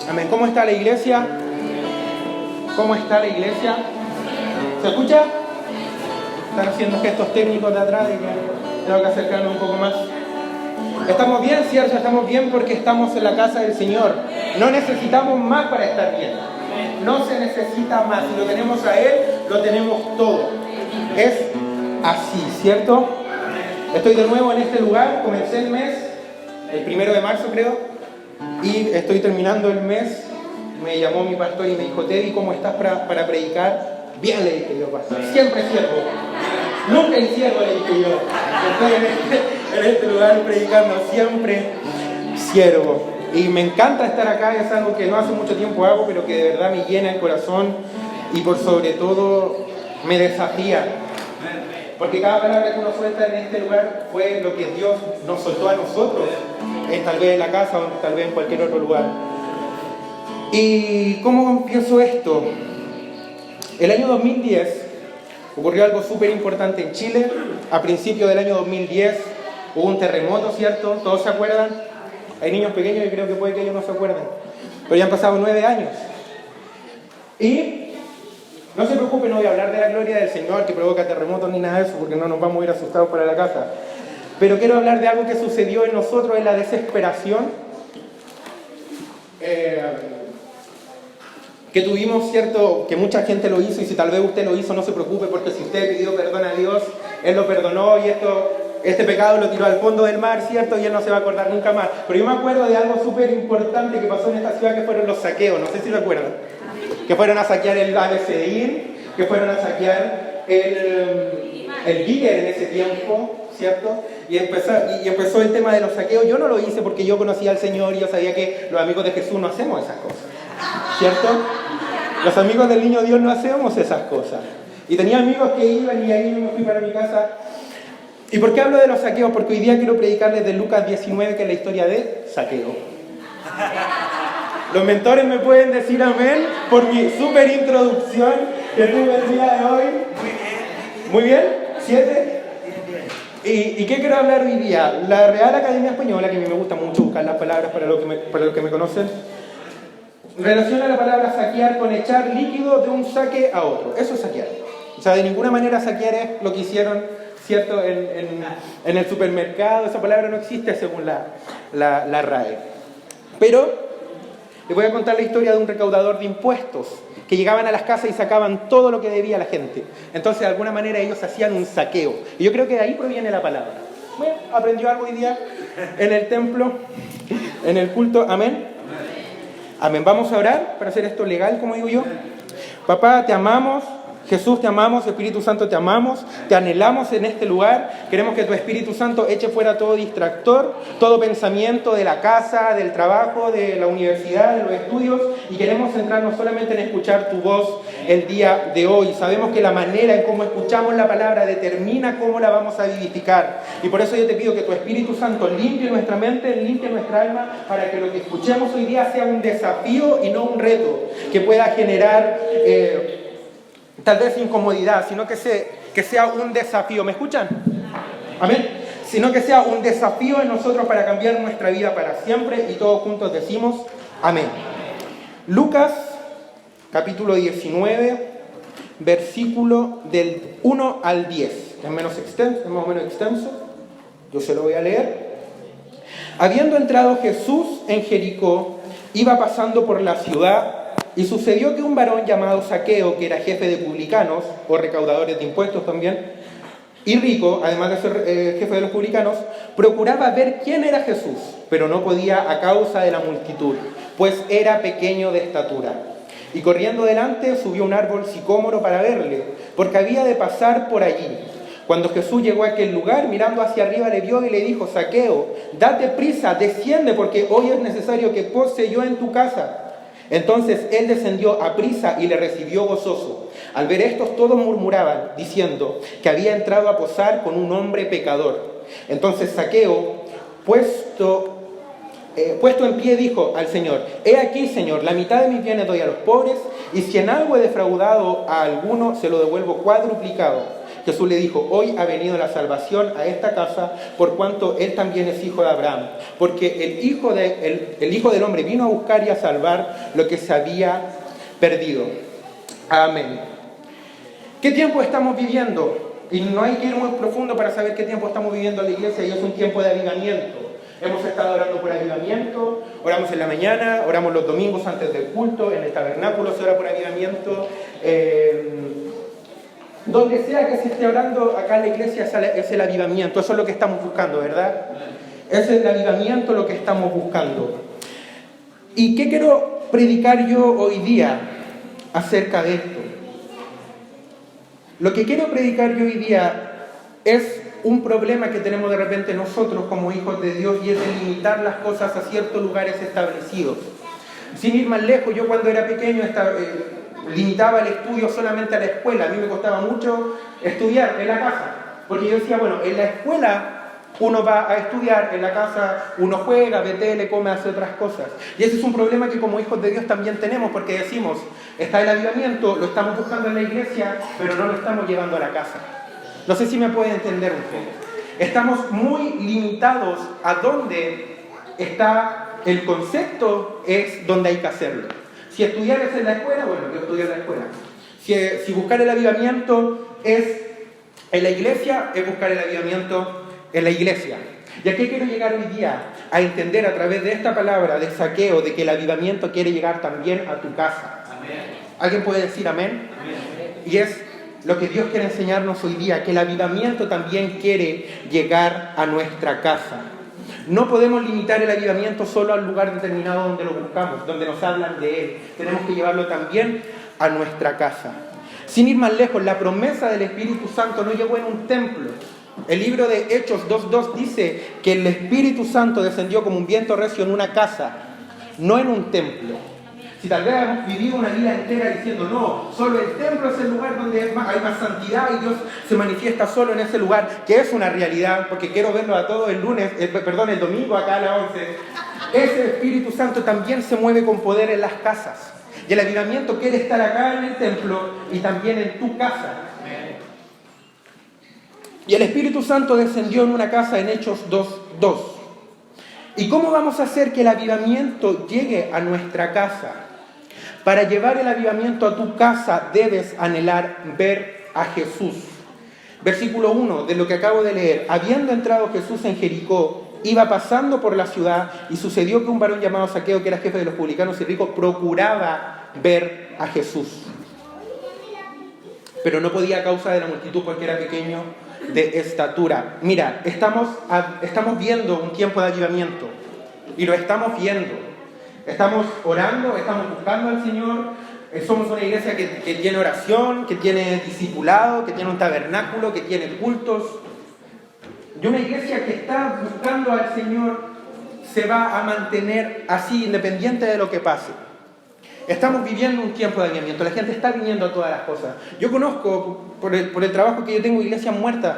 Amén. ¿Cómo está la iglesia? ¿Cómo está la iglesia? ¿Se escucha? Están haciendo gestos técnicos de atrás y que tengo que acercarme un poco más. Estamos bien, ¿cierto? Estamos bien porque estamos en la casa del Señor. No necesitamos más para estar bien. No se necesita más. Si lo tenemos a Él, lo tenemos todo. Es así, ¿cierto? Estoy de nuevo en este lugar. Comencé el mes, el 1 de marzo creo, y estoy terminando el mes. Me llamó mi pastor y me dijo: Teddy, ¿cómo estás para predicar? Bien, le dije yo, pastor. Siempre siervo. Nunca encierro, le dije yo. Estoy en este lugar predicando, siempre siervo. Y me encanta estar acá, es algo que no hace mucho tiempo hago, pero que de verdad me llena el corazón y por sobre todo me desafía. Porque cada palabra que uno suelta en este lugar fue lo que Dios nos soltó a nosotros, tal vez en la casa o tal vez en cualquier otro lugar. ¿Y cómo empiezo esto? El año 2010 ocurrió algo súper importante en Chile. A principios del año 2010 hubo un terremoto, ¿cierto? ¿Todos se acuerdan? Hay niños pequeños y creo que puede que ellos no se acuerden. Pero ya han pasado 9 años. Y no se preocupen, no voy a hablar de la gloria del Señor que provoca terremotos ni nada de eso, porque no nos vamos a ir asustados para la casa. Pero quiero hablar de algo que sucedió en nosotros, en la desesperación. Que tuvimos, ¿cierto? Que mucha gente lo hizo, y si tal vez usted lo hizo, no se preocupe, porque si usted pidió perdón a Dios, Él lo perdonó y este pecado lo tiró al fondo del mar, ¿cierto? Y Él no se va a acordar nunca más. Pero yo me acuerdo de algo súper importante que pasó en esta ciudad, que fueron los saqueos, no sé si recuerdan. Que fueron a saquear el ABCDIN, que fueron a saquear el Bigger en ese tiempo, ¿cierto? Y empezó el tema de los saqueos. Yo no lo hice porque yo conocía al Señor y yo sabía que los amigos de Jesús no hacemos esas cosas, ¿cierto? Los amigos del niño Dios no hacemos esas cosas. Y tenía amigos que iban y ahí yo me fui para mi casa. ¿Y por qué hablo de los saqueos? Porque hoy día quiero predicarles de Lucas 19, que es la historia de saqueo. Los mentores me pueden decir amén por mi súper introducción que tuve el día de hoy. Muy bien, 7. ¿Y qué quiero hablar hoy día? La Real Academia Española, que a mí me gusta mucho buscar las palabras para los que me conocen, relaciona la palabra saquear con echar líquido de un saque a otro. Eso es saquear. O sea, de ninguna manera saquear es lo que hicieron, ¿cierto? En el supermercado. Esa palabra no existe según la RAE. Pero les voy a contar la historia de un recaudador de impuestos que llegaban a las casas y sacaban todo lo que debía la gente. Entonces, de alguna manera, ellos hacían un saqueo. Y yo creo que de ahí proviene la palabra. Bueno, aprendió algo hoy día en el templo, en el culto. Amén. Amén. Vamos a orar para hacer esto legal, como digo yo. Papá, te amamos. Jesús, te amamos. Espíritu Santo, te amamos. Te anhelamos en este lugar. Queremos que tu Espíritu Santo eche fuera todo distractor, todo pensamiento de la casa, del trabajo, de la universidad, de los estudios. Y queremos centrarnos solamente en escuchar tu voz el día de hoy. Sabemos que la manera en cómo escuchamos la palabra determina cómo la vamos a vivificar. Y por eso yo te pido que tu Espíritu Santo limpie nuestra mente, limpie nuestra alma, para que lo que escuchemos hoy día sea un desafío y no un reto, que pueda generar tal vez incomodidad, sino que sea un desafío. ¿Me escuchan? Amén. Sino que sea un desafío en nosotros para cambiar nuestra vida para siempre, y todos juntos decimos amén. Lucas, capítulo 19, versículo del 1 al 10. Es menos extenso, es más o menos extenso. Yo se lo voy a leer. Habiendo entrado Jesús en Jericó, iba pasando por la ciudad. Y sucedió que un varón llamado Zaqueo, que era jefe de publicanos, o recaudadores de impuestos también, y rico, además de ser jefe de los publicanos, procuraba ver quién era Jesús, pero no podía a causa de la multitud, pues era pequeño de estatura. Y corriendo delante subió un árbol sicómoro para verle, porque había de pasar por allí. Cuando Jesús llegó a aquel lugar, mirando hacia arriba le vio y le dijo: Zaqueo, date prisa, desciende, porque hoy es necesario que pose yo en tu casa. Entonces él descendió a prisa y le recibió gozoso. Al ver estos, todos murmuraban, diciendo que había entrado a posar con un hombre pecador. Entonces Zaqueo, puesto en pie, dijo al Señor: He aquí, Señor, la mitad de mis bienes doy a los pobres, y si en algo he defraudado a alguno, se lo devuelvo cuadruplicado. Jesús le dijo: hoy ha venido la salvación a esta casa, por cuanto él también es hijo de Abraham, porque el Hijo del Hombre vino a buscar y a salvar lo que se había perdido. Amén. ¿Qué tiempo estamos viviendo? Y no hay que ir muy profundo para saber qué tiempo estamos viviendo en la iglesia, y es un tiempo de avivamiento. Hemos estado orando por avivamiento, oramos en la mañana, oramos los domingos antes del culto, en el tabernáculo se ora por avivamiento. Donde sea que se esté orando acá en la iglesia es el avivamiento, eso es lo que estamos buscando, ¿verdad? Es el avivamiento lo que estamos buscando. ¿Y qué quiero predicar yo hoy día acerca de esto? Lo que quiero predicar yo hoy día es un problema que tenemos de repente nosotros como hijos de Dios, y es de limitar las cosas a ciertos lugares establecidos. Sin ir más lejos, yo cuando era pequeño limitaba el estudio solamente a la escuela. A mí me costaba mucho estudiar en la casa, porque yo decía, bueno, en la escuela uno va a estudiar, en la casa uno juega, ve tele, come, hace otras cosas. Y ese es un problema que como hijos de Dios también tenemos, porque decimos, está el avivamiento, lo estamos buscando en la iglesia, pero no lo estamos llevando a la casa. No sé si me pueden entender un poco. Estamos muy limitados a dónde está el concepto, es donde hay que hacerlo. Si estudiar es en la escuela, bueno, yo estudio en la escuela. Si buscar el avivamiento es en la iglesia, es buscar el avivamiento en la iglesia. ¿Y a qué quiero llegar hoy día? A entender a través de esta palabra de Zaqueo, de que el avivamiento quiere llegar también a tu casa. Amén. ¿Alguien puede decir amén? Amén. Y es lo que Dios quiere enseñarnos hoy día, que el avivamiento también quiere llegar a nuestra casa. No podemos limitar el avivamiento solo al lugar determinado donde lo buscamos, donde nos hablan de él. Tenemos que llevarlo también a nuestra casa. Sin ir más lejos, la promesa del Espíritu Santo no llegó en un templo. El libro de Hechos 2:2 dice que el Espíritu Santo descendió como un viento recio en una casa, no en un templo. Si tal vez hemos vivido una vida entera diciendo, no, solo el templo es el lugar donde hay más santidad y Dios se manifiesta solo en ese lugar, que es una realidad, porque quiero verlo a todos el domingo acá a las 11. Ese Espíritu Santo también se mueve con poder en las casas. Y el avivamiento quiere estar acá en el templo y también en tu casa. Y el Espíritu Santo descendió en una casa en Hechos 2:2. ¿Y cómo vamos a hacer que el avivamiento llegue a nuestra casa? Para llevar el avivamiento a tu casa debes anhelar ver a Jesús. Versículo 1 de lo que acabo de leer. Habiendo entrado Jesús en Jericó, iba pasando por la ciudad, y sucedió que un varón llamado Zaqueo, que era jefe de los publicanos y ricos, procuraba ver a Jesús. Pero no podía a causa de la multitud, porque era pequeño de estatura. Mira, estamos viendo un tiempo de avivamiento, y lo estamos viendo. Estamos orando, estamos buscando al Señor. Somos una iglesia que tiene oración, que tiene discipulado, que tiene un tabernáculo, que tiene cultos. Y una iglesia que está buscando al Señor se va a mantener así, independiente de lo que pase. Estamos viviendo un tiempo de avivamiento. La gente está viniendo a todas las cosas. Yo conozco, por el trabajo que yo tengo, iglesias muertas,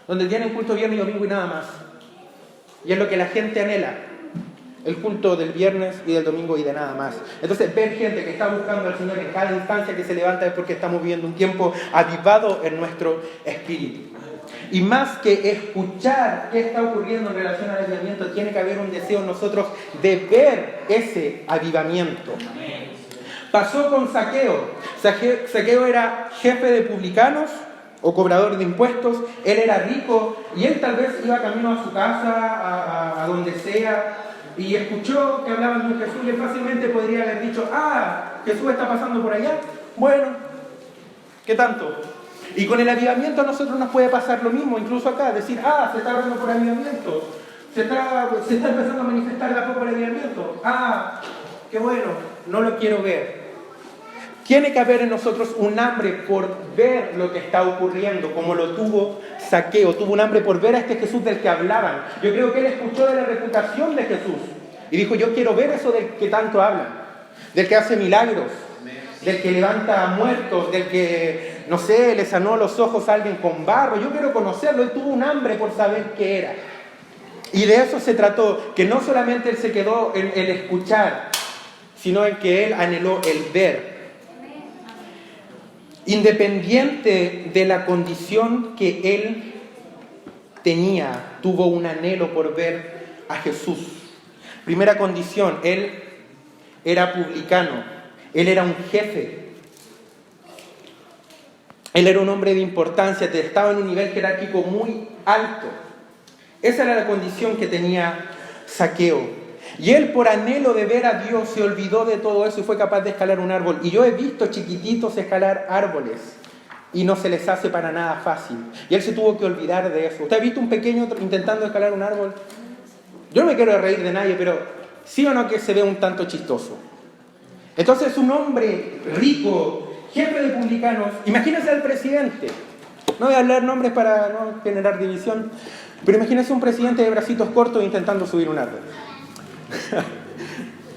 donde tienen culto viernes y domingo y nada más. Y es lo que la gente anhela. El culto del viernes y del domingo y de nada más. Entonces, ver gente que está buscando al Señor en cada instancia que se levanta es porque estamos viviendo un tiempo avivado en nuestro espíritu. Y más que escuchar qué está ocurriendo en relación al avivamiento, tiene que haber un deseo en nosotros de ver ese avivamiento. Pasó con Zaqueo. Zaqueo era jefe de publicanos o cobrador de impuestos. Él era rico y él tal vez iba camino a su casa, a donde sea, y escuchó que hablaban de un Jesús, y fácilmente podría haber dicho, Jesús está pasando por allá. Bueno, ¿qué tanto? Y con el avivamiento a nosotros nos puede pasar lo mismo, incluso acá, decir, se está hablando por avivamiento, se está empezando a manifestar de a poco el avivamiento. Qué bueno, no lo quiero ver. Tiene que haber en nosotros un hambre por ver lo que está ocurriendo, como lo tuvo Zaqueo. Tuvo un hambre por ver a este Jesús del que hablaban. Yo creo que él escuchó de la reputación de Jesús y dijo, yo quiero ver eso del que tanto hablan, del que hace milagros, del que levanta a muertos, del que, no sé, le sanó los ojos a alguien con barro. Yo quiero conocerlo. Él tuvo un hambre por saber qué era. Y de eso se trató, que no solamente él se quedó en el escuchar, sino en que él anheló el ver. Independiente de la condición que él tenía, tuvo un anhelo por ver a Jesús. Primera condición, él era publicano, él era un jefe, él era un hombre de importancia, estaba en un nivel jerárquico muy alto. Esa era la condición que tenía Zaqueo. Y él, por anhelo de ver a Dios, se olvidó de todo eso y fue capaz de escalar un árbol. Y yo he visto chiquititos escalar árboles y no se les hace para nada fácil. Y él se tuvo que olvidar de eso. ¿Usted ha visto un pequeño intentando escalar un árbol? Yo no me quiero reír de nadie, pero sí o no que se ve un tanto chistoso. Entonces, un hombre rico, jefe de publicanos, imagínense al presidente. No voy a hablar nombres para no generar división, pero imagínense un presidente de bracitos cortos intentando subir un árbol.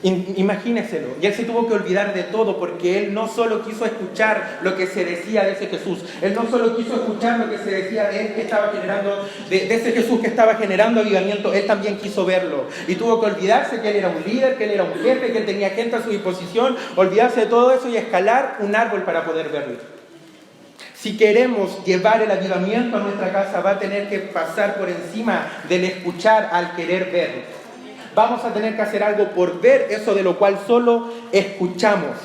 Imagínenselo. Y él se tuvo que olvidar de todo porque él no solo quiso escuchar lo que se decía de ese Jesús, él no solo quiso escuchar lo que se decía de él que estaba generando, de ese Jesús que estaba generando avivamiento, él también quiso verlo. Y tuvo que olvidarse que él era un líder, que él era un jefe, que él tenía gente a su disposición, olvidarse de todo eso y escalar un árbol para poder verlo. Si queremos llevar el avivamiento a nuestra casa, va a tener que pasar por encima del escuchar al querer ver. Vamos a tener que hacer algo por ver eso de lo cual solo escuchamos.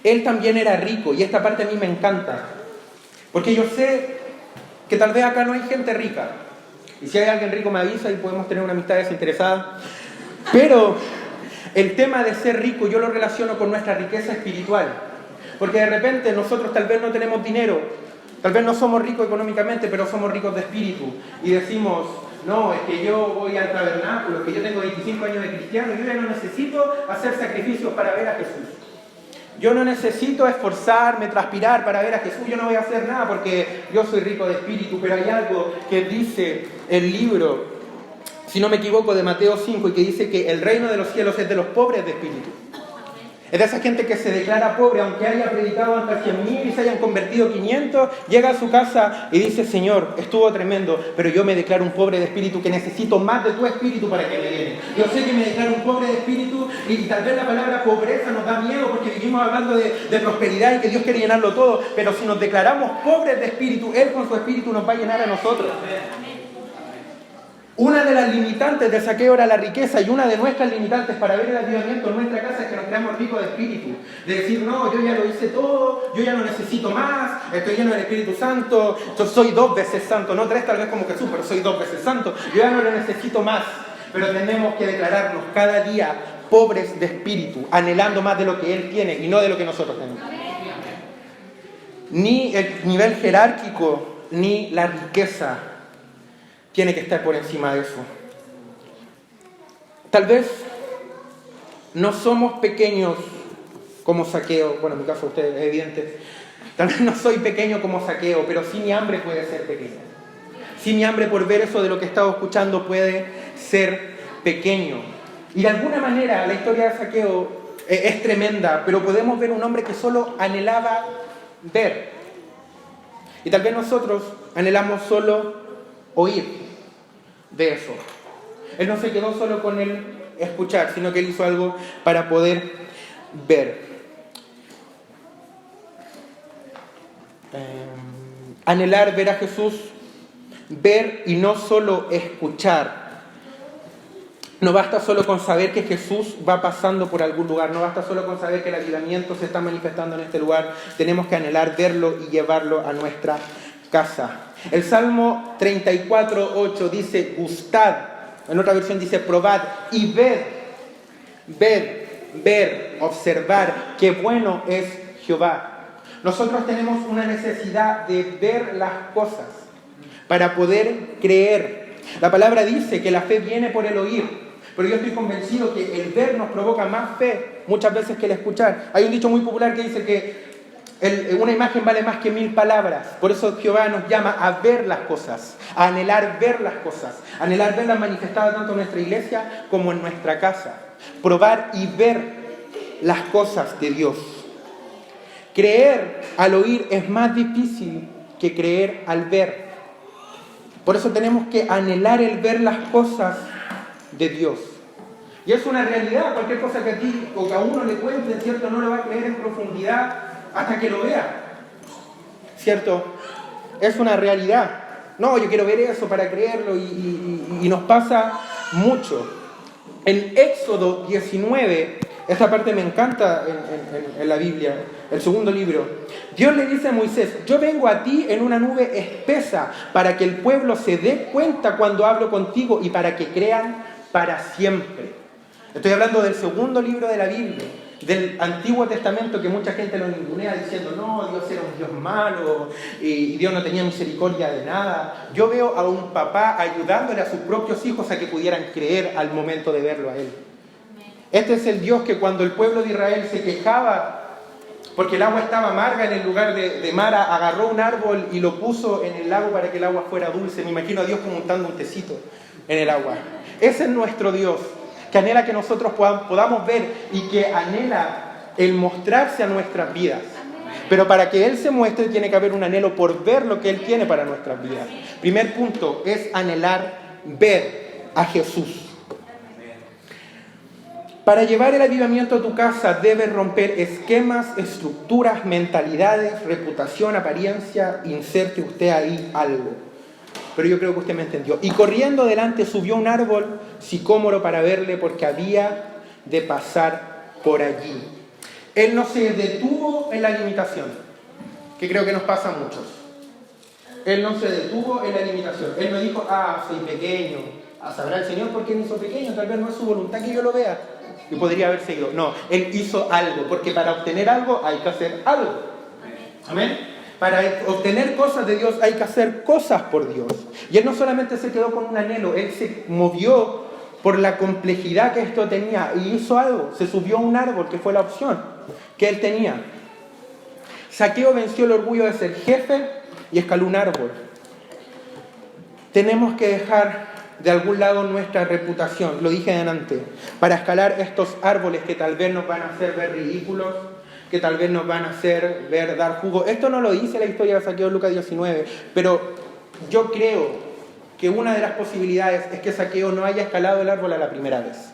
Él también era rico y esta parte a mí me encanta. Porque yo sé que tal vez acá no hay gente rica. Y si hay alguien rico me avisa y podemos tener una amistad desinteresada. Pero el tema de ser rico yo lo relaciono con nuestra riqueza espiritual. Porque de repente nosotros tal vez no tenemos dinero, tal vez no somos ricos económicamente, pero somos ricos de espíritu. Y decimos, no, es que yo voy al tabernáculo, es que yo tengo 25 años de cristiano, yo ya no necesito hacer sacrificios para ver a Jesús. Yo no necesito esforzarme, transpirar para ver a Jesús, yo no voy a hacer nada porque yo soy rico de espíritu. Pero hay algo que dice el libro, si no me equivoco, de Mateo 5, y que dice que el reino de los cielos es de los pobres de espíritu. Es de esa gente que se declara pobre, aunque haya predicado ante 100.000 y se hayan convertido 500, llega a su casa y dice, Señor, estuvo tremendo, pero yo me declaro un pobre de espíritu que necesito más de tu espíritu para que me llene. Yo sé que me declaro un pobre de espíritu y tal vez la palabra pobreza nos da miedo porque vivimos hablando de prosperidad y que Dios quiere llenarlo todo, pero si nos declaramos pobres de espíritu, Él con su espíritu nos va a llenar a nosotros. Una de las limitantes de Zaqueo era la riqueza y una de nuestras limitantes para ver el avivamiento en nuestra casa es que nos creamos ricos de espíritu. De decir, no, yo ya lo hice todo, yo ya no necesito más, estoy lleno del Espíritu Santo, yo soy 2 veces santo, no 3 tal vez como Jesús, pero soy 2 veces santo, yo ya no lo necesito más. Pero tenemos que declararnos cada día pobres de espíritu, anhelando más de lo que Él tiene y no de lo que nosotros tenemos. Ni el nivel jerárquico, ni la riqueza tiene que estar por encima de eso. Tal vez no somos pequeños como Zaqueo. Bueno, en mi caso usted es evidente. Tal vez no soy pequeño como Zaqueo, pero sí mi hambre puede ser pequeña. Sí mi hambre por ver eso de lo que he estado escuchando puede ser pequeño. Y de alguna manera la historia de Zaqueo es tremenda, pero podemos ver un hombre que solo anhelaba ver. Y tal vez nosotros anhelamos solo oír de eso. Él no se quedó solo con el escuchar, sino que él hizo algo para poder ver. Anhelar ver a Jesús, ver y no solo escuchar. No basta solo con saber que Jesús va pasando por algún lugar, no basta solo con saber que el avivamiento se está manifestando en este lugar, tenemos que anhelar verlo y llevarlo a nuestra casa. El Salmo 34:8 dice, gustad, en otra versión dice, probad y ver, observar, qué bueno es Jehová. Nosotros tenemos una necesidad de ver las cosas para poder creer. La palabra dice que la fe viene por el oír. Pero yo estoy convencido que el ver nos provoca más fe muchas veces que el escuchar. Hay un dicho muy popular que dice que una imagen vale más que 1000 palabras. Por eso Jehová nos llama a ver las cosas, a anhelar ver las cosas, a anhelar verlas manifestadas tanto en nuestra iglesia como en nuestra casa. Probar y ver las cosas de Dios. Creer al oír es más difícil que creer al ver. Por eso tenemos que anhelar el ver las cosas de Dios. Y es una realidad, cualquier cosa que a ti o que a uno le cuenten, ¿cierto? No lo va a creer en profundidad hasta que lo vea, ¿cierto? Es una realidad. No, yo quiero ver eso para creerlo y nos pasa mucho. En Éxodo 19, esta parte me encanta en la Biblia, el segundo libro. Dios le dice a Moisés, yo vengo a ti en una nube espesa para que el pueblo se dé cuenta cuando hablo contigo y para que crean para siempre. Estoy hablando del segundo libro de la Biblia, del Antiguo Testamento, que mucha gente lo ningunea diciendo, no, Dios era un Dios malo y Dios no tenía misericordia de nada. Yo veo a un papá ayudándole a sus propios hijos a que pudieran creer al momento de verlo a él. Este es el Dios que cuando el pueblo de Israel se quejaba porque el agua estaba amarga en el lugar de Mara, agarró un árbol y lo puso en el lago para que el agua fuera dulce. Me imagino a Dios como untando un tecito en el agua. Ese es nuestro Dios, que anhela que nosotros podamos ver y que anhela el mostrarse a nuestras vidas. Pero para que Él se muestre tiene que haber un anhelo por ver lo que Él tiene para nuestras vidas. Primer punto es anhelar ver a Jesús. Para llevar el avivamiento a tu casa debes romper esquemas, estructuras, mentalidades, reputación, apariencia. Inserte usted ahí algo. Pero yo creo que usted me entendió. Y corriendo adelante subió un árbol sicómoro para verle porque había de pasar por allí. Él no se detuvo en la limitación, que creo que nos pasa a muchos. Él no se detuvo en la limitación. Él no dijo, soy pequeño. Sabrá el Señor por qué me hizo pequeño. Tal vez no es su voluntad que yo lo vea. Y podría haber seguido. No, Él hizo algo, porque para obtener algo hay que hacer algo. Amén. Para obtener cosas de Dios hay que hacer cosas por Dios. Y Él no solamente se quedó con un anhelo, Él se movió por la complejidad que esto tenía y hizo algo. Se subió a un árbol, que fue la opción que Él tenía. Zaqueo venció el orgullo de ser jefe y escaló un árbol. Tenemos que dejar de algún lado nuestra reputación, lo dije antes, para escalar estos árboles que tal vez nos van a hacer ver ridículos, que tal vez nos van a hacer ver dar jugo. Esto no lo dice la historia de Zaqueo en Lucas 19, pero yo creo que una de las posibilidades es que Zaqueo no haya escalado el árbol a la primera vez.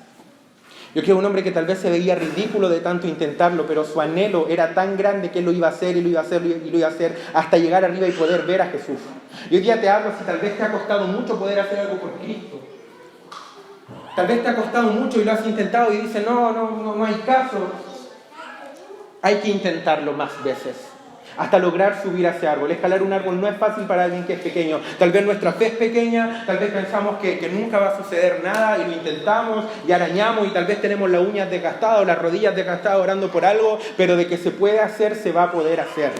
Yo creo un hombre que tal vez se veía ridículo de tanto intentarlo, pero su anhelo era tan grande que él lo iba a hacer y lo iba a hacer y lo iba a hacer hasta llegar arriba y poder ver a Jesús. Y hoy día te hablo si tal vez te ha costado mucho poder hacer algo por Cristo. Tal vez te ha costado mucho y lo has intentado y dices, no hay caso. Hay que intentarlo más veces, hasta lograr subir a ese árbol. Escalar un árbol no es fácil para alguien que es pequeño. Tal vez nuestra fe es pequeña, tal vez pensamos que nunca va a suceder nada y lo intentamos y arañamos y tal vez tenemos las uñas desgastadas o las rodillas desgastadas orando por algo, pero de que se puede hacer, se va a poder hacer.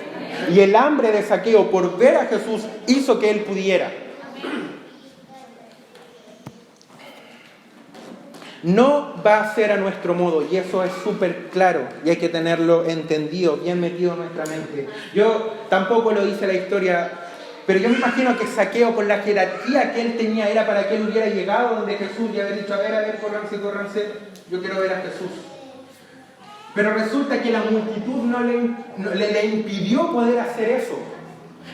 Y el hambre de Zaqueo por ver a Jesús hizo que él pudiera. No va a ser a nuestro modo, y eso es súper claro, y hay que tenerlo entendido, bien metido en nuestra mente. Yo tampoco lo dice la historia, pero yo me imagino que Zaqueo, con la jerarquía que él tenía, era para que él hubiera llegado donde Jesús y haber dicho, a ver, córranse, yo quiero ver a Jesús. Pero resulta que la multitud no le impidió poder hacer eso.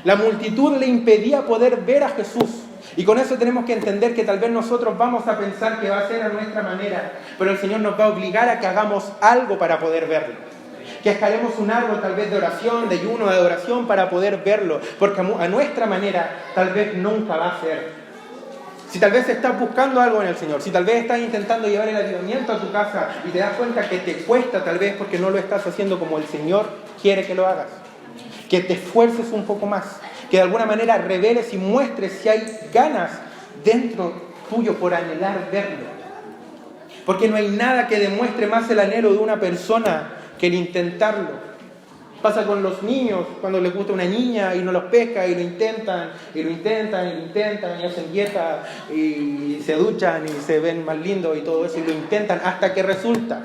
La multitud le impedía poder ver a Jesús. Y con eso tenemos que entender que tal vez nosotros vamos a pensar que va a ser a nuestra manera, pero el Señor nos va a obligar a que hagamos algo para poder verlo. Que escalemos un árbol tal vez de oración, de ayuno, de adoración para poder verlo, porque a nuestra manera tal vez nunca va a ser. Si tal vez estás buscando algo en el Señor, si tal vez estás intentando llevar el avivamiento a tu casa y te das cuenta que te cuesta tal vez porque no lo estás haciendo como el Señor quiere que lo hagas, que te esfuerces un poco más, que de alguna manera reveles y muestres si hay ganas dentro tuyo por anhelar verlo. Porque no hay nada que demuestre más el anhelo de una persona que el intentarlo. Pasa con los niños, cuando les gusta una niña y no los pesca y lo intentan, y hacen dieta y se duchan y se ven más lindos y todo eso y lo intentan hasta que resulta.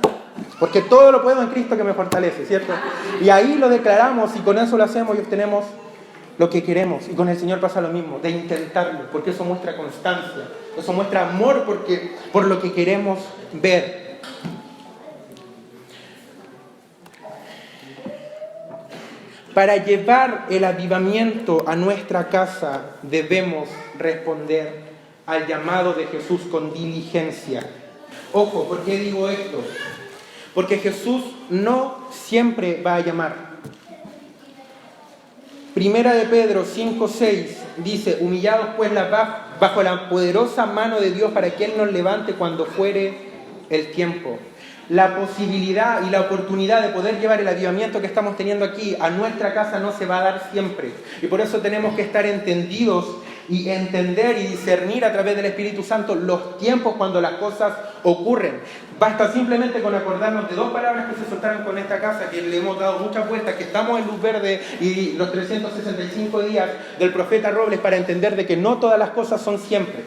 Porque todo lo puedo en Cristo que me fortalece, ¿cierto? Y ahí lo declaramos y con eso lo hacemos y obtenemos lo que queremos. Y con el Señor pasa lo mismo, de intentarlo, porque eso muestra constancia, eso muestra amor por lo que queremos ver. Para llevar el avivamiento a nuestra casa debemos responder al llamado de Jesús con diligencia. Ojo, ¿por qué digo esto? Porque Jesús no siempre va a llamar. Primera de Pedro 5:6 dice: humillados pues bajo la poderosa mano de Dios para que Él nos levante cuando fuere el tiempo. La posibilidad y la oportunidad de poder llevar el avivamiento que estamos teniendo aquí a nuestra casa no se va a dar siempre. Y por eso tenemos que estar entendidos y entender y discernir a través del Espíritu Santo los tiempos cuando las cosas ocurren. Basta simplemente con acordarnos de dos palabras que se soltaron con esta casa, que le hemos dado muchas vueltas, que estamos en luz verde, y los 365 días del profeta Robles, para entender de que no todas las cosas son siempre.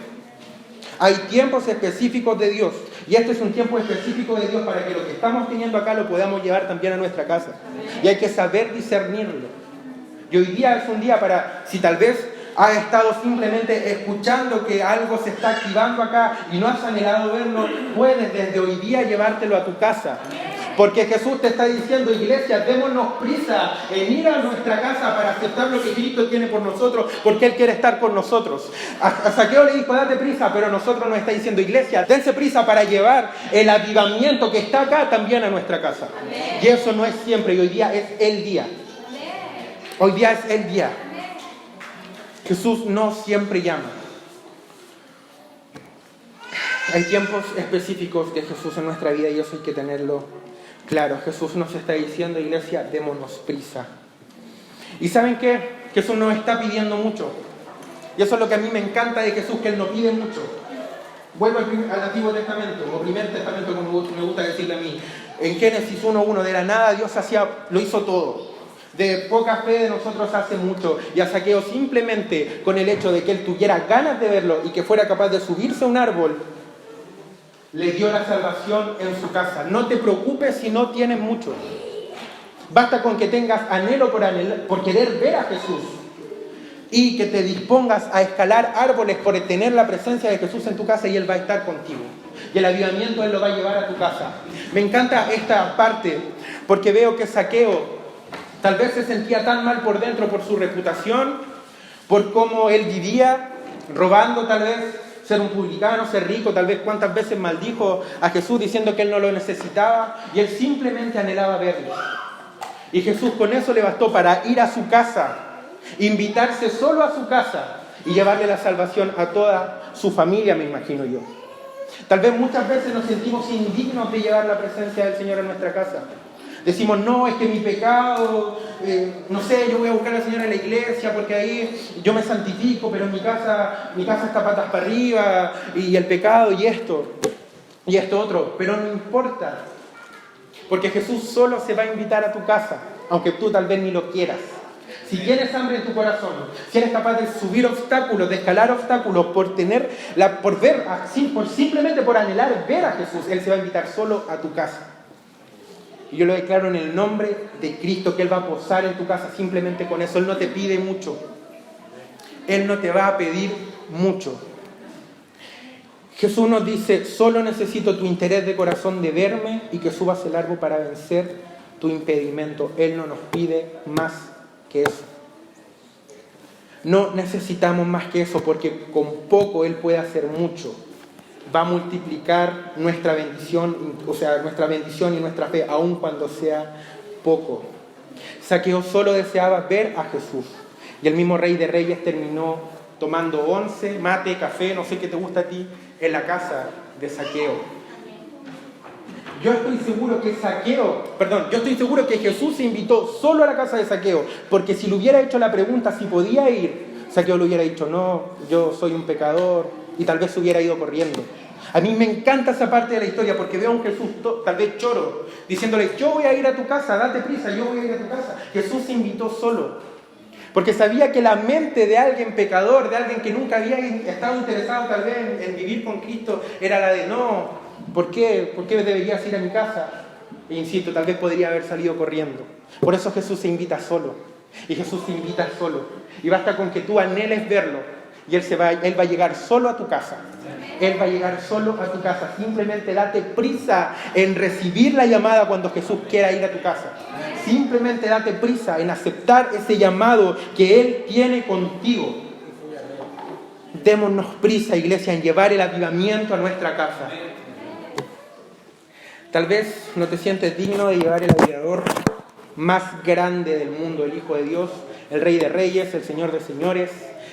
Hay tiempos específicos de Dios, y este es un tiempo específico de Dios para que lo que estamos teniendo acá lo podamos llevar también a nuestra casa. Y hay que saber discernirlo. Y hoy día es un día para, si tal vez has estado simplemente escuchando que algo se está activando acá y no has anhelado verlo, puedes desde hoy día llevártelo a tu casa. Porque Jesús te está diciendo: iglesia, démonos prisa en ir a nuestra casa para aceptar lo que Cristo tiene por nosotros, porque Él quiere estar con nosotros. A Zaqueo le dijo: date prisa, pero a nosotros nos está diciendo: iglesia, dense prisa para llevar el avivamiento que está acá también a nuestra casa. Amén. Y eso no es siempre, y hoy día es el día. Amén. Hoy día es el día. Jesús no siempre llama. Hay tiempos específicos de Jesús en nuestra vida y eso hay que tenerlo claro. Jesús nos está diciendo: iglesia, démonos prisa. ¿Y saben qué? Jesús nos está pidiendo mucho. Y eso es lo que a mí me encanta de Jesús, que Él no pide mucho. Vuelvo al Antiguo Testamento, o Primer Testamento, como me gusta decirle a mí. En Génesis 1:1, de la nada Dios lo hizo todo. De poca fe de nosotros hace mucho. Y a Zaqueo, simplemente con el hecho de que él tuviera ganas de verlo y que fuera capaz de subirse a un árbol, le dio la salvación en su casa. No te preocupes si no tienes mucho. Basta con que tengas anhelo por querer ver a Jesús y que te dispongas a escalar árboles por tener la presencia de Jesús en tu casa, y Él va a estar contigo. Y el avivamiento Él lo va a llevar a tu casa. Me encanta esta parte porque veo que Zaqueo tal vez se sentía tan mal por dentro por su reputación, por cómo él vivía, robando tal vez, ser un publicano, ser rico, tal vez cuántas veces maldijo a Jesús diciendo que él no lo necesitaba, y él simplemente anhelaba verlo. Y Jesús con eso le bastó para ir a su casa, invitarse solo a su casa y llevarle la salvación a toda su familia, me imagino yo. Tal vez muchas veces nos sentimos indignos de llevar la presencia del Señor a nuestra casa. Decimos: no, es que mi pecado, no sé, yo voy a buscar al Señor en la iglesia porque ahí yo me santifico, pero en mi casa está patas para arriba, y el pecado y esto otro. Pero no importa, porque Jesús solo se va a invitar a tu casa, aunque tú tal vez ni lo quieras. Si tienes hambre en tu corazón, si eres capaz de subir obstáculos, de escalar obstáculos, simplemente por anhelar ver a Jesús, Él se va a invitar solo a tu casa. Y yo lo declaro en el nombre de Cristo, que Él va a posar en tu casa simplemente con eso. Él no te pide mucho. Él no te va a pedir mucho. Jesús nos dice: solo necesito tu interés de corazón de verme y que subas el árbol para vencer tu impedimento. Él no nos pide más que eso. No necesitamos más que eso, porque con poco Él puede hacer mucho. Va a multiplicar nuestra bendición, nuestra bendición y nuestra fe, aun cuando sea poco. Zaqueo solo deseaba ver a Jesús. Y el mismo Rey de Reyes terminó tomando once, mate, café, no sé qué te gusta a ti, en la casa de Zaqueo. Yo estoy seguro que Jesús se invitó solo a la casa de Zaqueo, porque si le hubiera hecho la pregunta si podía ir, Zaqueo le hubiera dicho: no, yo soy un pecador, y tal vez se hubiera ido corriendo. A mí me encanta esa parte de la historia, porque veo a un Jesús tal vez choro, diciéndole: yo voy a ir a tu casa, date prisa, yo voy a ir a tu casa. Jesús se invitó solo, porque sabía que la mente de alguien pecador, de alguien que nunca había estado interesado tal vez en vivir con Cristo, era la de: no, ¿por qué deberías ir a mi casa? E insisto, tal vez podría haber salido corriendo. Por eso Jesús se invita solo, y Jesús se invita solo, y basta con que tú anheles verlo, y Él va a llegar solo a tu casa. Él va a llegar solo a tu casa. Simplemente date prisa en recibir la llamada cuando Jesús quiera ir a tu casa. Simplemente date prisa en aceptar ese llamado que Él tiene contigo. Démonos prisa, iglesia, en llevar el avivamiento a nuestra casa. Tal vez no te sientes digno de llevar el aviador más grande del mundo, el Hijo de Dios, el Rey de Reyes, el Señor de Señores,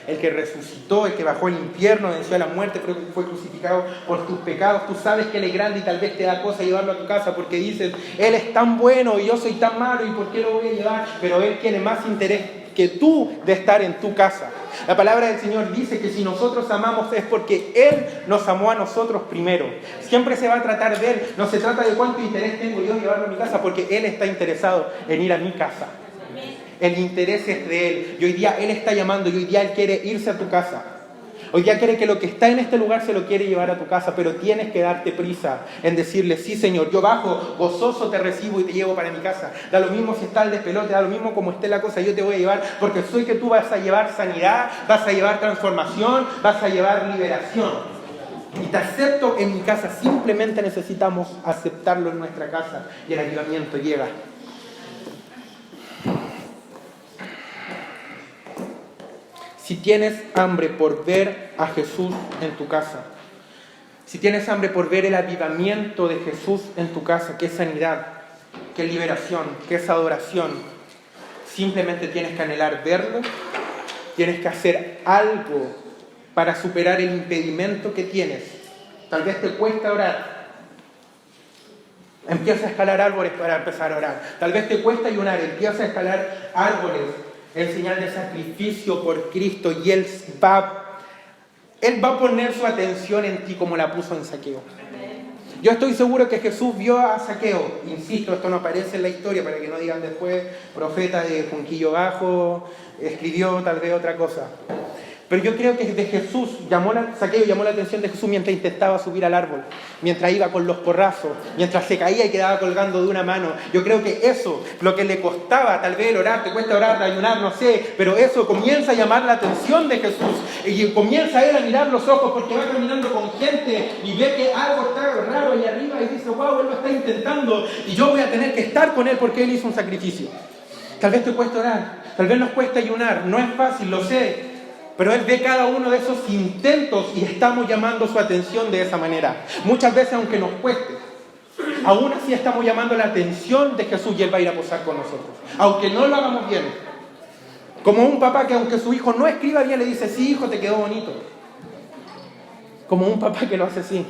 el que resucitó, el que bajó al infierno, venció a la muerte, fue crucificado por tus pecados. Tú sabes que Él es grande y tal vez te da cosa llevarlo a tu casa porque dices, Él es tan bueno y yo soy tan malo y ¿por qué lo voy a llevar? Pero Él tiene más interés que tú de estar en tu casa. La palabra del Señor dice que si nosotros amamos es porque Él nos amó a nosotros primero. Siempre se va a tratar de Él, no se trata de cuánto interés tengo yo en llevarlo a mi casa, porque Él está interesado en ir a mi casa. El interés es de Él. Y hoy día Él está llamando y hoy día Él quiere irse a tu casa. Hoy día quiere que lo que está en este lugar se lo quiere llevar a tu casa, pero tienes que darte prisa en decirle, sí Señor, yo bajo, gozoso te recibo y te llevo para mi casa. Da lo mismo si está el despelote, da lo mismo como esté la cosa, yo te voy a llevar, porque sé que tú vas a llevar sanidad, vas a llevar transformación, vas a llevar liberación. Y te acepto en mi casa, simplemente necesitamos aceptarlo en nuestra casa y el avivamiento llega. Si tienes hambre por ver a Jesús en tu casa, si tienes hambre por ver el avivamiento de Jesús en tu casa, que es sanidad, que es liberación, que es adoración, simplemente tienes que anhelar verlo, tienes que hacer algo para superar el impedimento que tienes. Tal vez te cuesta orar. Empieza a escalar árboles para empezar a orar. Tal vez te cuesta ayunar, empieza a escalar árboles. En señal de sacrificio por Cristo y Él va a poner su atención en ti como la puso en Zaqueo. Yo estoy seguro que Jesús vio a Zaqueo, insisto, esto no aparece en la historia para que no digan después, profeta de Junquillo Bajo, escribió tal vez otra cosa. Pero yo creo que de Jesús, Zaqueo llamó la atención de Jesús mientras intentaba subir al árbol, mientras iba con los porrazos, mientras se caía y quedaba colgando de una mano. Yo creo que eso, lo que le costaba, tal vez el orar, te cuesta orar, ayunar, no sé, pero eso comienza a llamar la atención de Jesús y comienza él a mirar los ojos porque va caminando con gente y ve que algo está raro ahí arriba y dice, wow, él lo está intentando y yo voy a tener que estar con él porque él hizo un sacrificio. Tal vez te cuesta orar, tal vez nos cuesta ayunar, no es fácil, lo sé. Pero Él ve cada uno de esos intentos y estamos llamando su atención de esa manera. Muchas veces, aunque nos cueste, aún así estamos llamando la atención de Jesús y Él va a ir a posar con nosotros. Aunque no lo hagamos bien. Como un papá que aunque su hijo no escriba bien, le dice, sí, hijo, te quedó bonito. Como un papá que lo hace así.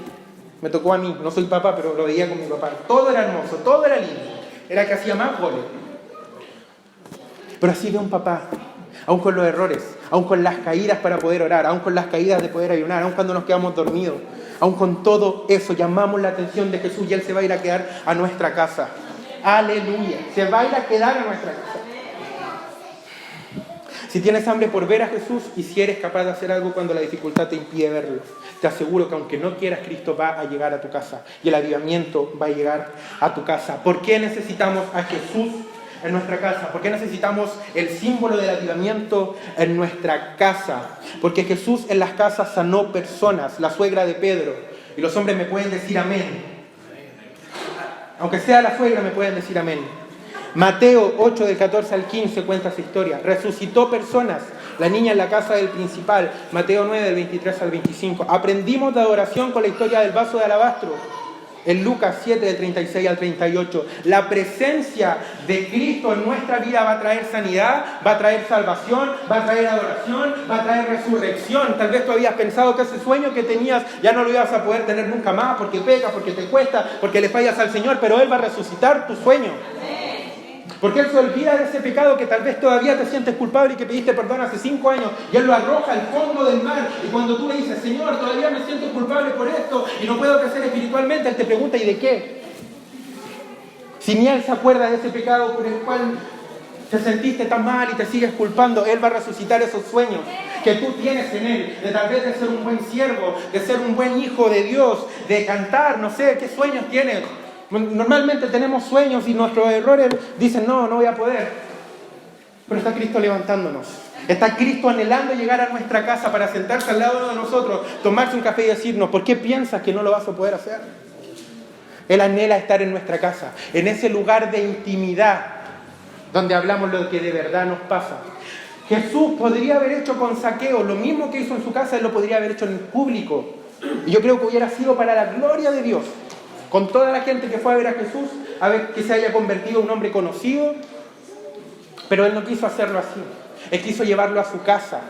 Me tocó a mí, no soy papá, pero lo veía con mi papá. Todo era hermoso, todo era lindo. Era el que hacía más goles. Pero así ve un papá. Aún con los errores, aún con las caídas para poder orar, aún con las caídas de poder ayunar, aún cuando nos quedamos dormidos, aún con todo eso llamamos la atención de Jesús y Él se va a ir a quedar a nuestra casa. Aleluya, se va a ir a quedar a nuestra casa. Si tienes hambre por ver a Jesús y si eres capaz de hacer algo cuando la dificultad te impide verlo, te aseguro que aunque no quieras, Cristo va a llegar a tu casa y el avivamiento va a llegar a tu casa. ¿Por qué necesitamos a Jesús en nuestra casa? ¿Por qué necesitamos el símbolo del avivamiento en nuestra casa? Porque Jesús en las casas sanó personas, la suegra de Pedro, y los hombres me pueden decir amén. Aunque sea la suegra me pueden decir amén. Mateo 8 del 14 al 15 cuenta esa historia. Resucitó personas, la niña en la casa del principal. Mateo 9 del 23 al 25. Aprendimos de adoración con la historia del vaso de alabastro. En Lucas 7, del 36 al 38, la presencia de Cristo en nuestra vida va a traer sanidad, va a traer salvación, va a traer adoración, va a traer resurrección. Tal vez tú habías pensado que ese sueño que tenías ya no lo ibas a poder tener nunca más porque pecas, porque te cuesta, porque le fallas al Señor, pero Él va a resucitar tu sueño. Porque Él se olvida de ese pecado que tal vez todavía te sientes culpable y que pediste perdón hace 5 años y Él lo arroja al fondo del mar. Y cuando tú le dices, Señor, todavía me siento culpable por esto y no puedo crecer espiritualmente, Él te pregunta, ¿y de qué? Si ni Él se acuerda de ese pecado por el cual te sentiste tan mal y te sigues culpando, Él va a resucitar esos sueños que tú tienes en Él, de tal vez de ser un buen siervo, de ser un buen hijo de Dios, de cantar, no sé, ¿qué sueños tienes? Normalmente tenemos sueños y nuestros errores dicen, no voy a poder. Pero está Cristo levantándonos. Está Cristo anhelando llegar a nuestra casa para sentarse al lado de nosotros, tomarse un café y decirnos, ¿por qué piensas que no lo vas a poder hacer? Él anhela estar en nuestra casa, en ese lugar de intimidad, donde hablamos lo que de verdad nos pasa. Jesús podría haber hecho con Zaqueo lo mismo que hizo en su casa, Él lo podría haber hecho en público. Y yo creo que hubiera sido para la gloria de Dios. con toda la gente que fue a ver a Jesús, a ver que se haya convertido en un hombre conocido, pero él no quiso hacerlo así. Él quiso llevarlo a su casa,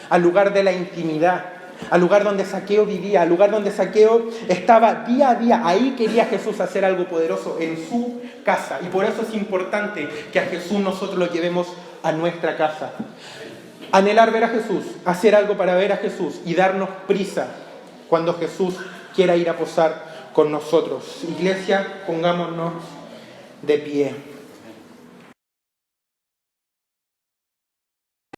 al lugar de la intimidad, al lugar donde Zaqueo vivía, al lugar donde Zaqueo estaba día a día. Ahí quería Jesús hacer algo poderoso, en su casa. Y por eso es importante que a Jesús nosotros lo llevemos a nuestra casa. Anhelar ver a Jesús, hacer algo para ver a Jesús y darnos prisa cuando Jesús quiera ir a posar con nosotros. Iglesia, pongámonos de pie.